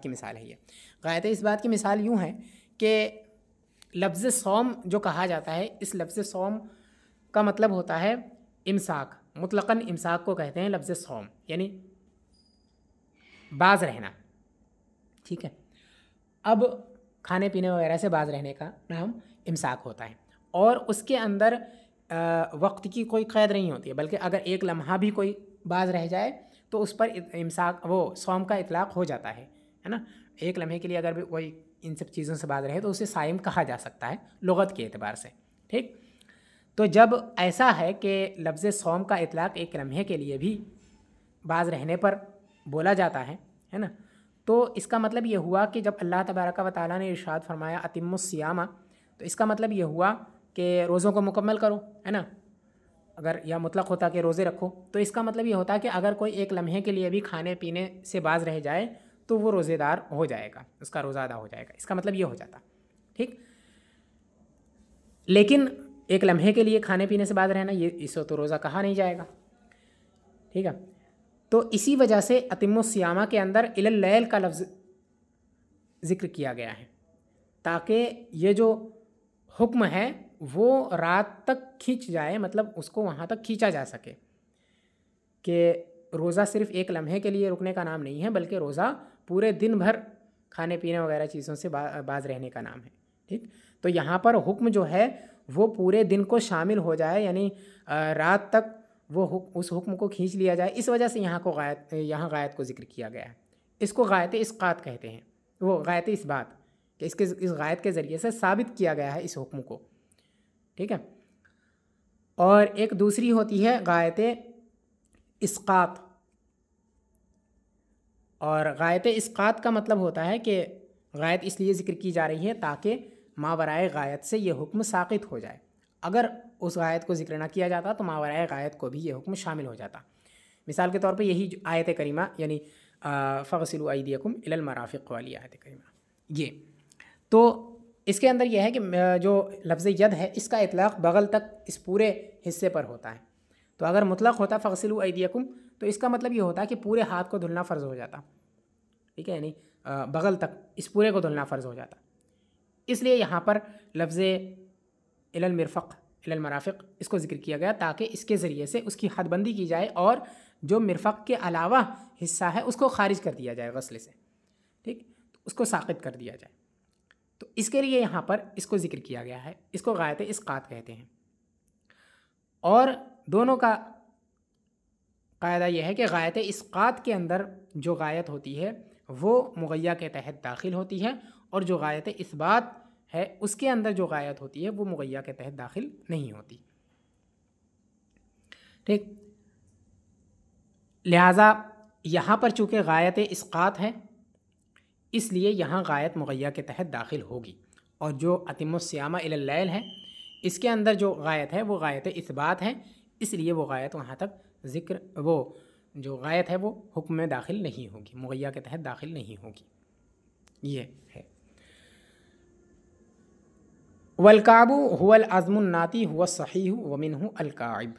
की मिसाल है। ये गायत इस्बात की मिसाल यूँ है कि लफ्ज़ सौम जो कहा जाता है, इस लफ्ज़ सौम का मतलब होता है इम्साक, मुतलक़न इम्साक को कहते हैं लफ्ज़ सौम, यानी बाज रहना, ठीक है। अब खाने पीने वगैरह से बाज रहने का नाम इम्साक होता है, और उसके अंदर वक्त की कोई क़ैद नहीं होती है, बल्कि अगर एक लम्हा भी कोई बाज रह जाए तो उस पर इम्साक वो सौम का इतलाक़ हो जाता है ना। एक लम्हे के लिए अगर भी कोई इन सब चीज़ों से बाज रहे तो उसे साइम कहा जा सकता है लुगत के एतबार से। ठीक, तो जब ऐसा है कि लफ्ज़ सौम का इतलाक़ एक लम्हे के लिए भी बाज रहने पर बोला जाता है ना, तो इसका मतलब ये हुआ कि जब अल्लाह तबारक व तआला ने इरशाद फरमाया अतिम्मुस सियामा, तो इसका मतलब ये हुआ कि रोज़ों को मुकम्मल करो, है ना। अगर यह मुतलक होता कि रोज़े रखो, तो इसका मतलब ये होता कि अगर कोई एक लम्हे के लिए भी खाने पीने से बाज रह जाए तो वो रोज़ेदार हो जाएगा, उसका रोज़ा अदा हो जाएगा, इसका मतलब ये हो जाता। ठीक, लेकिन एक लम्हे के लिए खाने पीने से बाज रहना, ये इसको तो रोज़ा कहा नहीं जाएगा। ठीक है, तो इसी वजह से अतिम्मुस सियामा के अंदर इलल लैल का लफ्ज़ ज़िक्र किया गया है, ताकि ये जो हुक्म है वो रात तक खींच जाए, मतलब उसको वहाँ तक खींचा जा सके कि रोज़ा सिर्फ़ एक लम्हे के लिए रुकने का नाम नहीं है, बल्कि रोज़ा पूरे दिन भर खाने पीने वगैरह चीज़ों से बाज रहने का नाम है। ठीक, तो यहाँ पर हुक्म जो है वो पूरे दिन को शामिल हो जाए, यानी रात तक वो उस हुक्म को खींच लिया जाए। इस वजह से यहाँ गायत को ज़िक्र किया गया है। इसको गायत इस्क़ात कहते हैं, वो गायत इस्बात, कि इस गायत के ज़रिए से साबित किया गया है इस हुक्म को। ठीक है, और एक दूसरी होती है गायत इस्क़ात, और गायत इस्क़ात का मतलब होता है कि गायत इसलिए ज़िक्र की जा रही है ताकि मावराए गायत से ये हुक्म साक़ित हो जाए। अगर उस गायत को ज़िक्र ना किया जाता तो मावराए गायत को भी ये हुक्म शामिल हो जाता। मिसाल के तौर पे यही आयत करीमा, यानी फ़ग़सिलू अयदियकुम इलल मराफ़िक़ वाली आयत करीमा, ये तो इसके अंदर यह है कि जो लफ्ज़ यद है इसका इतलाक़ बगल तक इस पूरे हिस्से पर होता है। तो अगर मुतलक़ होता फ़ग़सिलू अयदियकुम, तो इसका मतलब ये होता कि पूरे हाथ को धुलना फ़र्ज़ हो जाता। ठीक है, यानी बगल तक इस पूरे को धुलना फ़र्ज़ हो जाता। इसलिए यहाँ पर लफ्ज़ इलल मिरफ़क़ इलल मराफ़िक़ इसको ज़िक्र किया गया ताकि इसके ज़रिए से उसकी हदबंदी की जाए और जो मिरफ़क़ के अलावा हिस्सा है उसको ख़ारिज कर दिया जाए गस्ल से। ठीक, तो उसको साक़ित कर दिया जाए। तो इसके लिए यहाँ पर इसको ज़िक्र किया गया है, इसको गायत इस्क़ात कहते हैं। और दोनों का कायदा यह है कि गायत इस्क़ात के अंदर जो गायत होती है वो मुग़य्या के तहत दाखिल होती है, और जो गायत इस्बात है उसके अंदर जो गायत होती है वो मुग़य्या के तहत दाखिल नहीं होती। ठीक, लिहाजा यहाँ पर चूँकि गायत इस्क़ात है इसलिए यहाँ गायत मुग़य्या के तहत दाखिल होगी, और जो अतिम्मुस सियामा इलल लैल है इसके अंदर जो गायत है वो गायत इस्बात है, इसलिए वो गायत वहाँ तक ज़िक्र, वो जो गायत है वो हुक्म में दाखिल नहीं होगी, मुग़य्या के तहत दाखिल नहीं होगी। ये है वलकाबु हुवल अज़्मुन नाती हुवा सहीहु व मिन्हु अल काइब,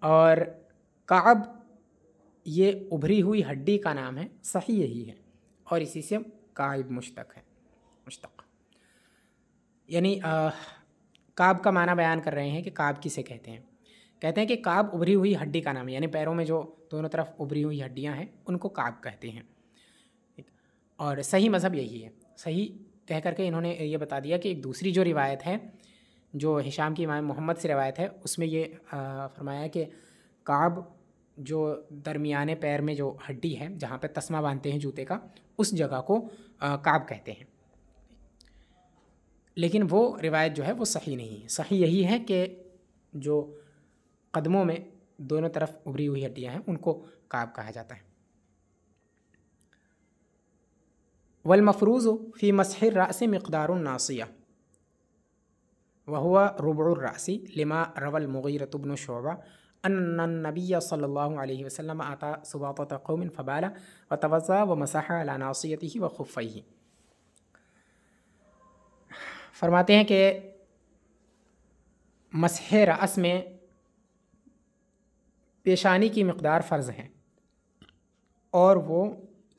और काब ये उभरी हुई हड्डी का नाम है, सही यही है, और इसी से काइब मुश्तक है, मुश्तक यानी काब का माना बयान कर रहे हैं कि काब किसे कहते हैं। कहते हैं कि काब उभरी हुई हड्डी का नाम है, यानी पैरों में जो दोनों तरफ उभरी हुई हड्डियां हैं उनको काब कहते हैं। और सही मज़हब यही है। सही कह करके इन्होंने ये बता दिया कि एक दूसरी जो रिवायत है जो हिशाम की इमाम मोहम्मद से रिवायत है उसमें ये फरमाया कि काब जो दरमियाने पैर में जो हड्डी है जहाँ पे तस्मा बांधते हैं जूते का, उस जगह को काब कहते हैं। लेकिन वो रिवायत जो है वो सही नहीं है। सही यही है कि जो कदमों में दोनों तरफ उभरी हुई हड्डियाँ हैं उनको काब कहा जाता है। वल मफरूज़ फ़ी मस्हिर रासी मिक़दारुन नासिया व हुवा रुबउर रासी लिमा रवल मुग़ीरत इब्न शुअबा अन्न नबिय्य सल्लल्लाहु अलैहि वसल्लम अता सुबातत क़ौमिन फ़बाला व तवज़्ज़ा व मसह अला नासियतिही व खुफ़ैही। फरमाते हैं कि मसह रास में पेशानी की मिक़दार फ़र्ज़ है और वो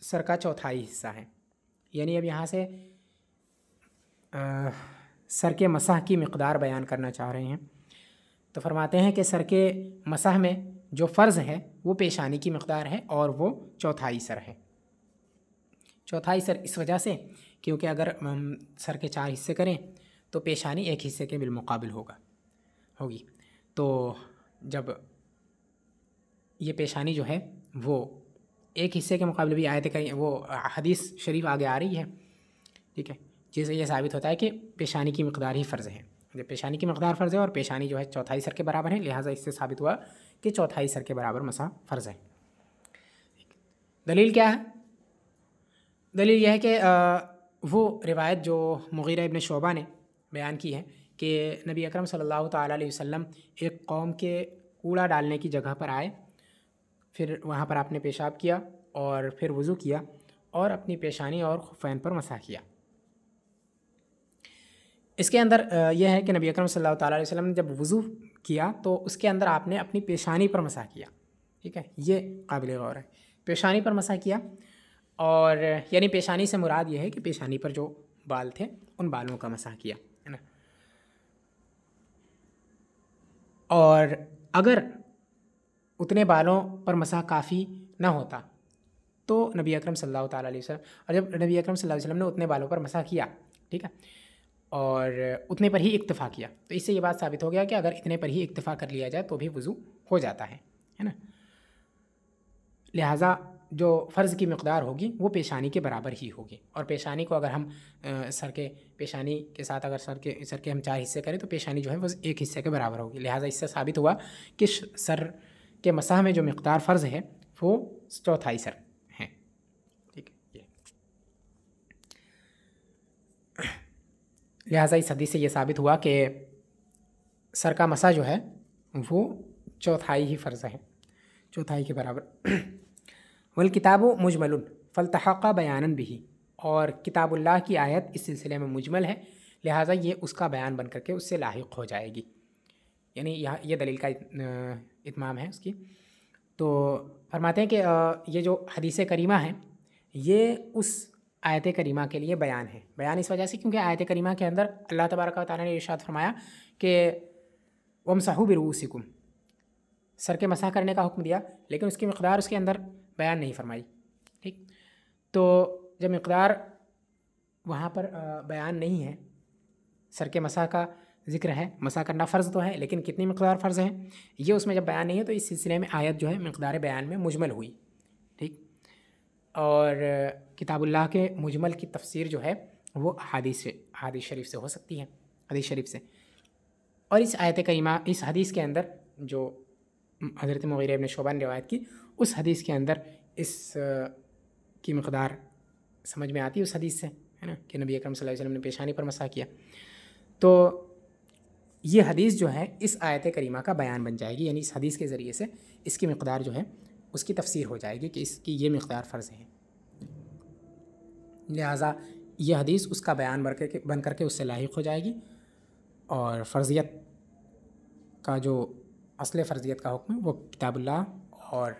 सर का चौथाई हिस्सा है। यानी अब यहाँ से सर के मसह की मिक़दार बयान करना चाह रहे हैं। तो फरमाते हैं कि सर के मसह में जो फ़र्ज़ है वो पेशानी की मिक़दार है और वो चौथाई सर है। चौथाई सर इस वजह से क्योंकि अगर हम सर के 4 हिस्से करें तो पेशानी एक हिस्से के बिलमुक़ाबिल होगी। तो जब ये पेशानी जो है वो एक हिस्से के मुकाबले भी आयत करी वो हदीस शरीफ आगे आ रही है, ठीक है, जिससे ये साबित होता है कि पेशानी की मकदार ही फ़र्ज़ है। जब पेशानी की मकदार फ़र्ज़ है और पेशानी जो है चौथाई सर के बराबर है, लिहाजा इससे साबित हुआ कि चौथाई सर के बराबर मसा फ़र्ज़ है। दलील क्या है? दलील यह है कि वो रिवायत जो मुग़ीरा इब्न शोबा ने बयान की है कि नबी अकरम सल्लल्लाहु ताला अलैहि वसल्लम एक कौम के कूड़ा डालने की जगह पर आए, फिर वहाँ पर आपने पेशाब किया और फिर वज़ू किया और अपनी पेशानी और खुफ़ैन पर मसा किया। इसके अंदर यह है कि नबी अकरम सल्लल्लाहु ताला अलैहि वसल्लम ने जब वज़ू किया तो उसके अंदर आपने अपनी पेशानी पर मसा किया, ठीक है, ये काबिल गौर है। पेशानी पर मसा किया, और यानी पेशानी से मुराद ये है कि पेशानी पर जो बाल थे उन बालों का मसा किया, है ना। और अगर उतने बालों पर मसा काफ़ी ना होता तो नबी अकरम सल्लल्लाहु ताला अलैहि वसल्लम, और जब नबी अकरम सल्लल्लाहु अलैहि वसल्लम ने उतने बालों पर मसा किया, ठीक है, और उतने पर ही इक्तफ़ा किया, तो इससे ये बात साबित हो गया कि अगर इतने पर ही इक्तफ़ा कर लिया जाए तो भी वज़ू हो जाता है ना। लिहाजा जो फ़र्ज़ की मकदार होगी वो पेशानी के बराबर ही होगी, और पेशानी को अगर हम सर के पेशानी के साथ अगर सर के हम 4 हिस्से करें तो पेशानी जो है वो एक हिस्से के बराबर होगी। लिहाजा इससे साबित हुआ कि सर के मसाह में जो मकदार फ़र्ज़ है वो चौथाई सर है, ठीक है। ये लिहाजा इस हदीस से ये साबित हुआ कि सर का मसा जो है वो चौथाई ही फ़र्ज़ है, चौथाई के बराबर। वल किताबु मुजमलुन फल्तहक़ा बयानन बिही, और किताबुल्लाह की आयत इस सिलसिले में मुजमल है, लिहाजा ये उसका बयान बन करके उससे लाहिक़ हो जाएगी। यानी यहाँ ये दलील का इत्माम है उसकी। तो फरमाते हैं कि ये जो हदीस करीमा है ये उस आयत करीमा के लिए बयान है। बयान इस वजह से क्योंकि आयत करीमा के अंदर अल्लाह तबारक व तआला ने इरशाद फरमाया कि वमसहू बिरुऊसिकुम, सर के मसाह करने का हुक्म दिया, लेकिन उसकी मकदार उसके अंदर बयान नहीं फरमाई, ठीक। तो जब मकदार वहाँ पर बयान नहीं है, सर के मसाह का ज़िक्र है, मसाह करना फ़र्ज़ तो है लेकिन कितनी मकदार फ़र्ज़ है ये उसमें जब बयान नहीं है, तो इस सिलसिले में आयत जो है मकदार बयान में मुजमल हुई, ठीक। और किताबुल्लाह के मुजमल की तफसीर जो है वो हदीस शरीफ से हो सकती है, हदीस शरीफ से। और इस आयत करीमा, इस हदीस के अंदर जो हज़रत मुग़ीरा इब्न शोबा ने रिवायत की, उस हदीस के अंदर इस की मकदार समझ में आती है उस हदीस से, है ना, कि नबी अकरम सल्लल्लाहु अलैहि वसल्लम ने पेशानी पर मसा किया। तो ये हदीस जो है इस आयत करीमा का बयान बन जाएगी, यानी इस हदीस के ज़रिए से इसकी मकदार जो है उसकी तफसीर हो जाएगी कि इसकी ये मकदार फ़र्ज़ है। लिहाजा ये हदीस उसका बयान बन करके उससे लाहिक़ हो जाएगी, और फ़र्ज़ियत का जो असले फ़र्ज़ियत का हुक्म है वो किताबुल्लाह और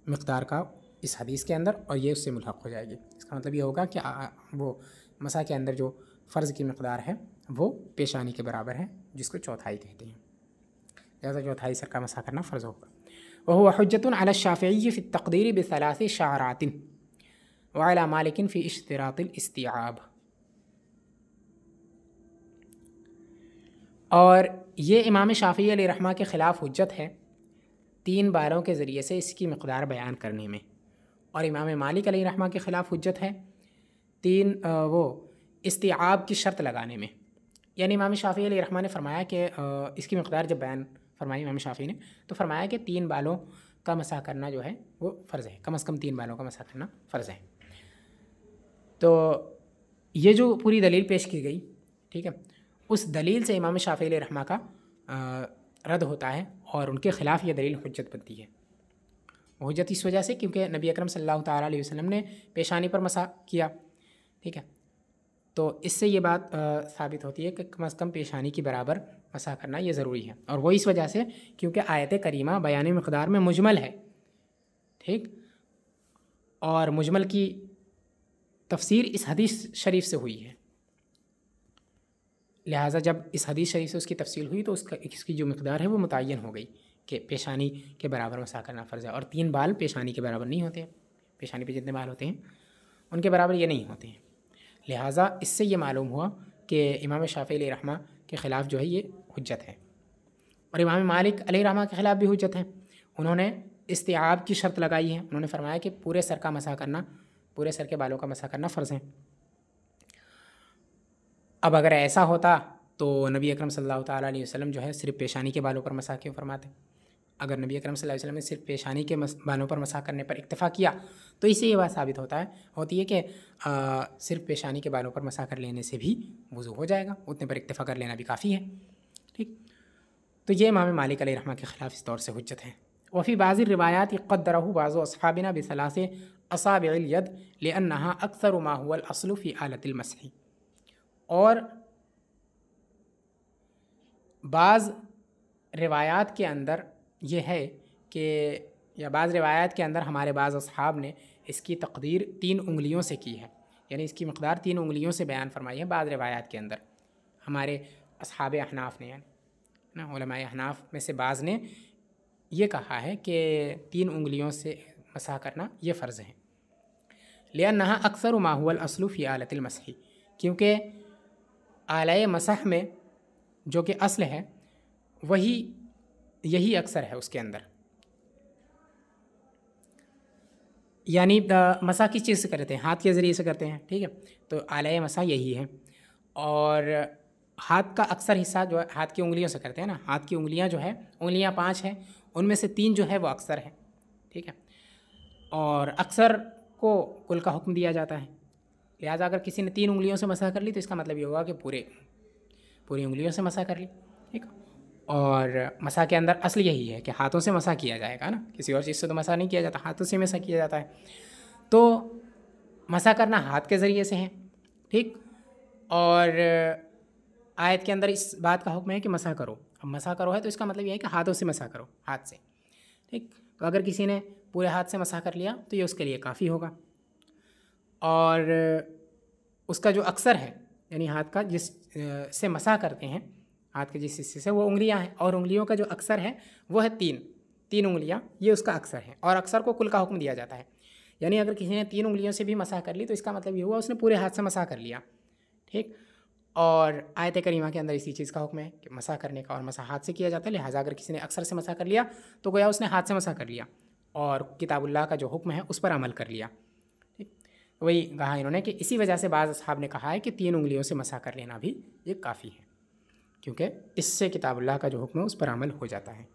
मकदार का इस हदीस के अंदर, और ये उससे मुल्हक़ हो जाएगी। इसका मतलब ये होगा कि वो मसा के अंदर जो फ़र्ज़ की मकदार है वो पेशानी के बराबर है, जिसको चौथाई कहते हैं। लिहाजा चौथाई सर का मसा करना फ़र्ज़ होगा। वहुव हुज्जतुन अला शाफ़िई फ़ी तक़दीर बिसलासी शअरातिन व अला मालिकिन फ़ी इश्तिरातिल इस्तिआब। और ये इमाम शाफ़िई अलैहिर्रहमा के ख़िलाफ़ हुज्जत है 3 बालों के ज़रिए से इसकी मकदार बयान करने में, और इमाम मालिक अलैहिर्रहमा के ख़िलाफ़ हुज्जत है 3 वो इस्तिआब की शर्त लगाने में। यानी इमाम शाफ़िई अलैहिर्रहमा ने फरमाया कि इसकी मकदार जब बयान फरमाई इमाम शाफ़िई ने, तो फरमाया कि 3 बालों का मसा करना जो है वो फ़र्ज़ है, कम से कम 3 बालों का मसा करना फ़र्ज़ है। तो ये जो पूरी दलील पेश की गई, ठीक है, उस दलील से इमाम शाफ़िई अलैहिर्रहमा का रद्द होता है, और उनके ख़िलाफ़ ये दलील हुज्जत बनती है। हुज्जत इस वजह से क्योंकि नबी अकरम सल्लल्लाहु ताला अलैहि वसल्लम ने पेशानी पर मसा किया, ठीक है, तो इससे ये बात साबित होती है कि कम से कम पेशानी के बराबर मसा करना ये ज़रूरी है। और वो इस वजह से क्योंकि आयत करीमा बयान मकदार में मुजमल है, ठीक, और मुजमल की तफसीर इस हदीस शरीफ से हुई है। लिहाजा जब इस हदीस शरीफ से उसकी तफसील हुई तो इसकी जो मकदार है वो मुतय्यन हो गई कि पेशानी के बराबर मसा करना फ़र्ज़ है। और 3 बाल पेशानी के बराबर नहीं होते, पेशानी पे जितने बाल होते हैं उनके बराबर ये नहीं होते हैं। लिहाजा इससे ये मालूम हुआ कि इमाम शाफ़िई अलैहिर्रहमा के ख़िलाफ़ जो है ये हुज्जत है, और इमाम मालिक अलैहिर्रहमा के ख़िलाफ़ भी हुज्जत है। उन्होंने इस्तिआब की शर्त लगाई है। उन्होंने फरमाया कि पूरे सर का मसा करना, पूरे सर के बालों का मसा करना फ़र्ज़ है। अब अगर ऐसा होता तो नबी अकरम सल्लल्लाहु ताला अलैहि वसल्लम जो है सिर्फ पेशानी के बालों पर मसा क्यों फरमाते? अगर नबी अकरम सल्लल्लाहु अलैहि वसल्लम ने सिर्फ पेशानी के बालों पर मसा करने पर इक्तफ़ा किया तो इससे ये बात साबित होती है कि सिर्फ पेशानी के बालों पर मसा कर लेने से भी वज़ू हो जाएगा, उतने पर इक्तफ़ा कर लेना भी काफ़ी है। ठीक, तो ये इमाम मालिक अलैहि रहमा के ख़िलाफ़ इस तौर से हुज्जत है। वफ़ी बाज़ी रिवायात क़द्दरहु बाज़ु अस्हाबिना बिसलासे असाबिल यद लिअन्नहा अक्सर मा हुवल अस्लु फ़ी आलतिल मसही। और बाज़ रिवायात के अंदर ये है कि, या बाज़ रिवायात के अंदर हमारे बाज़ अस्हाब ने इसकी तक़दीर 3 उंगलियों से की है, यानी इसकी मक़दार 3 उंगलियों से बयान फरमाई है। बाज़ रिवायात के अंदर हमारे अस्हाब अहनाफ़ ने, यानी ना उलमाए अहनाफ़ में से बाज़ ने ये कहा है कि 3 उंगलियों से मसा करना ये फ़र्ज़ है। लिअन्नहा अक्सर मा हुवल अस्लु फ़ी आलतिल मसही, क्योंकि आलए मसह में जो कि असल है यही अक्सर है उसके अंदर। यानी मसा किस चीज़ से करते हैं? हाथ के ज़रिए से करते हैं। ठीक है, तो आलए मसा यही है। और हाथ का अक्सर हिस्सा जो है हाथ की उंगलियों से करते हैं ना। हाथ की उंगलियां जो है, उंगलियां 5 हैं, उनमें से 3 जो है वो अक्सर है। ठीक है, और अक्सर को कुल का हुक्म दिया जाता है। लिहाजा अगर किसी ने 3 उंगलियों से मसा कर ली तो इसका मतलब ये होगा कि पूरी उंगलियों से मसा कर ली। ठीक, और मसा के अंदर असल यही है कि हाथों से मसा किया जाएगा ना, किसी और चीज़ से तो मसा नहीं किया जाता, हाथों से मसा किया जाता है। तो मसा करना हाथ के ज़रिए से है। ठीक, और आयत के अंदर इस बात का हुक्म है कि मसा करो। अब मसा करो है तो इसका मतलब यह है कि हाथों से मसा करो, हाथ से। ठीक, तो अगर किसी ने पूरे हाथ से मसा कर लिया तो ये उसके लिए काफ़ी होगा। और उसका जो अक्सर है, यानी हाथ का जिस से मसा करते हैं, हाथ के जिस हिस्से से, वो उंगलियां हैं, और उंगलियों का जो अक्सर है वो है 3 उंगलियां, ये उसका अक्सर है। और अक्सर को कुल का हुक्म दिया जाता है। यानी अगर किसी ने 3 उंगलियों से भी मसा कर ली तो इसका मतलब ये हुआ उसने पूरे हाथ से मसा कर लिया। ठीक, और आयत करीमा के अंदर इसी चीज़ का हुक्म है कि मसा करने का, और मसा हाथ से किया जाता है। लिहाजा अगर किसी ने अक्सर से मसा कर लिया तो गोया उसने हाथ से मसा कर लिया और किताबुल्लाह का जो हुक्म है उस पर अमल कर लिया। ठीक, वही कहा इन्होंने कि इसी वजह से बाज़ अस्हाब ने कहा है कि 3 उंगलियों से मसा कर लेना भी ये काफ़ी है, क्योंकि इससे किताबुल्लाह का जो हुक्म है उस पर अमल हो जाता है।